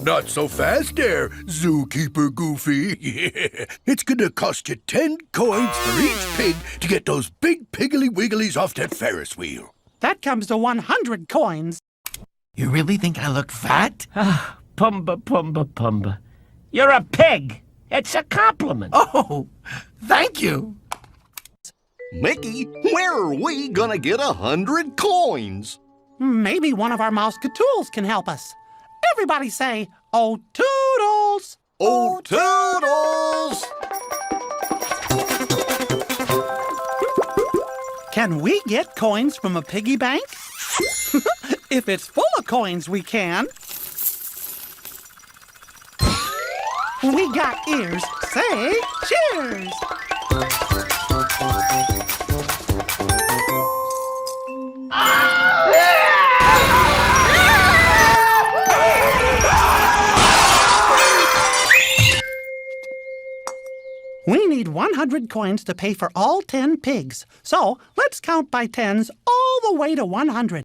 Not so fast there, zookeeper Goofy. It's gonna cost you 10 coins for each pig to get those big piggly wigglies off that Ferris wheel. That comes to 100 coins. You really think I look fat? Ah, Pumbaa, Pumbaa, Pumbaa. You're a pig. It's a compliment. Oh, thank you. Mickey, where are we gonna get 100 coins? Maybe one of our Mousecatools can help us. Everybody say, "Oh, Toodles!" Oh, Toodles! Can we get coins from a piggy bank? If it's full of coins, we can. We got ears. Say cheers! We need 100 coins to pay for all 10 pigs. So let's count by tens all the way to 100.